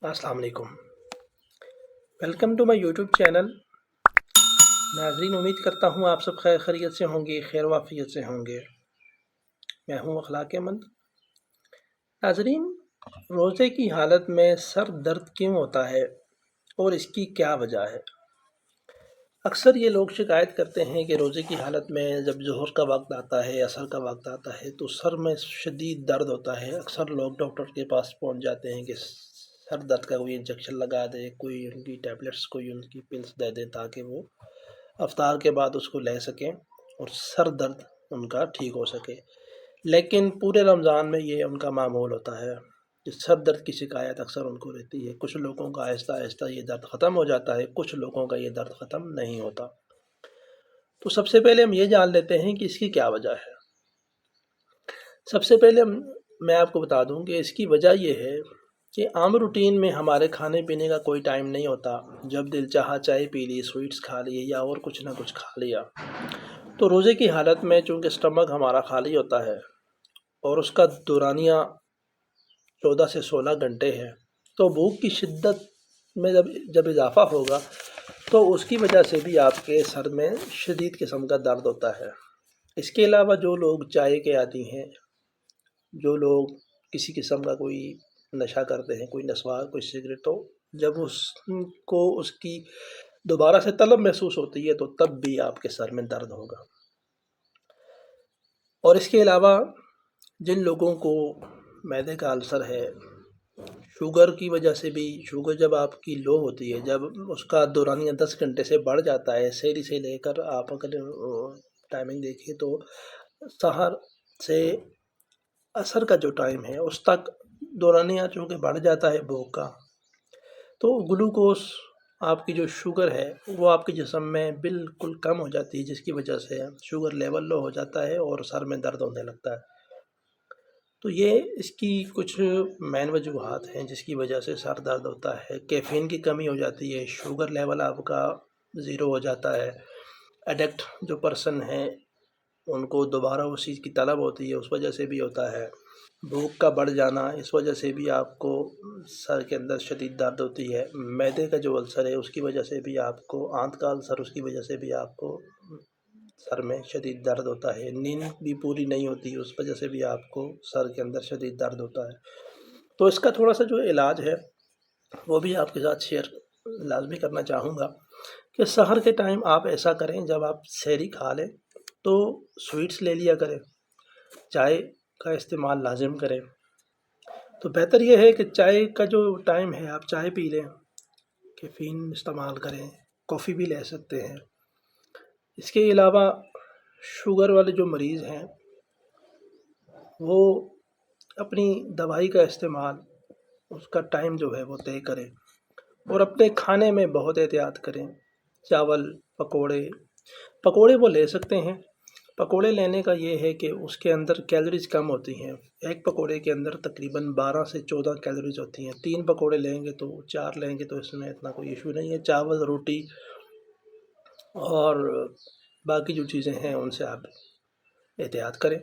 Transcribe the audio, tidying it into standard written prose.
अस्सलाम वालेकुम। Welcome to my YouTube channel. नाजरीन, उम्मीद करता हूँ आप सब खैर खैरियत से होंगे, खैर वाफियत से होंगे। मैं हूँ अखलाक अहमद। नाजरीन, रोज़े की हालत में सर दर्द क्यों होता है और इसकी क्या वजह है? अक्सर ये लोग शिकायत करते हैं कि रोज़े की हालत में जब ज़ोहर का वक्त आता है, असर का वक्त आता है तो सर में शदीद दर्द होता है। अक्सर लोग डॉक्टर के पास पहुंच जाते हैं कि सर दर्द का कोई इंजेक्शन लगा दे, कोई उनकी टैबलेट्स, कोई उनकी पिल्स दे दे ताकि वो अफ्तार के बाद उसको ले सकें और सर दर्द उनका ठीक हो सके। लेकिन पूरे रमज़ान में ये उनका मामूल होता है कि सर दर्द की शिकायत अक्सर उनको रहती है। कुछ लोगों का आहिस्ता आहिस्ता ये दर्द ख़त्म हो जाता है, कुछ लोगों का ये दर्द ख़त्म नहीं होता। तो सबसे पहले हम ये जान लेते हैं कि इसकी क्या वजह है। सबसे पहले मैं आपको बता दूं कि इसकी वजह ये है कि आम रूटीन में हमारे खाने पीने का कोई टाइम नहीं होता। जब दिल चाहा चाय पी ली, स्वीट्स खा लिए या और कुछ ना कुछ खा लिया। तो रोज़े की हालत में चूँकि स्टमक हमारा खाली होता है और उसका दौरानिया 14 से 16 घंटे है, तो भूख की शिद्दत में जब इजाफ़ा होगा तो उसकी वजह से भी आपके सर में शदीद किस्म का दर्द होता है। इसके अलावा जो लोग चाय के आदी हैं, जो लोग किसी किस्म का कोई नशा करते हैं, कोई नस्वार, कोई सिगरेट, तो जब उसको उसकी दोबारा से तलब महसूस होती है तो तब भी आपके सर में दर्द होगा। और इसके अलावा जिन लोगों को मैदे का अल्सर है, शुगर की वजह से भी, शुगर जब आपकी लो होती है, जब उसका दौरानिया 10 घंटे से बढ़ जाता है, सहरी से लेकर आप अगर टाइमिंग देखें तो सहर से असर का जो टाइम है उस तक दौरानिया चूँकि बढ़ जाता है भूख का, तो ग्लूकोस, आपकी जो शुगर है वो आपके जिस्म में बिल्कुल कम हो जाती है, जिसकी वजह से शुगर लेवल लो हो जाता है और सर में दर्द होने लगता है। तो ये इसकी कुछ मेन वजूहात हैं जिसकी वजह से सर दर्द होता है। कैफ़ीन की कमी हो जाती है, शुगर लेवल आपका ज़ीरो हो जाता है। एडिक्ट जो पर्सन है उनको दोबारा उस चीज़ की तलब होती है, उस वजह से भी होता है। भूख का बढ़ जाना, इस वजह से भी आपको सर के अंदर शदीद दर्द होती है। मैदे का जो अल्सर है उसकी वजह से भी आपको, आंत का अल्सर, उसकी वजह से भी आपको सर में शदीद दर्द होता है। नींद भी पूरी नहीं होती, उस वजह से भी आपको सर के अंदर शदीद दर्द होता है। तो इसका थोड़ा सा जो इलाज है वो भी आपके साथ शेयर लाजमी करना चाहूँगा कि सहर के टाइम आप ऐसा करें, जब आप सहरी खा लें तो स्वीट्स ले लिया करें, चाय का इस्तेमाल लाजिम करें। तो बेहतर यह है कि चाय का जो टाइम है आप चाय पी लें, कैफ़ीन इस्तेमाल करें, कॉफ़ी भी ले सकते हैं। इसके अलावा शुगर वाले जो मरीज़ हैं वो अपनी दवाई का इस्तेमाल, उसका टाइम जो है वो तय करें और अपने खाने में बहुत एहतियात करें। चावल, पकोड़े वो ले सकते हैं। पकोड़े लेने का ये है कि उसके अंदर कैलोरीज कम होती हैं। एक पकोड़े के अंदर तकरीबन 12 से 14 कैलोरीज होती हैं। 3 पकोड़े लेंगे तो 4 लेंगे तो इसमें इतना कोई इशू नहीं है। चावल, रोटी और बाकी जो चीज़ें हैं उनसे आप एहतियात करें।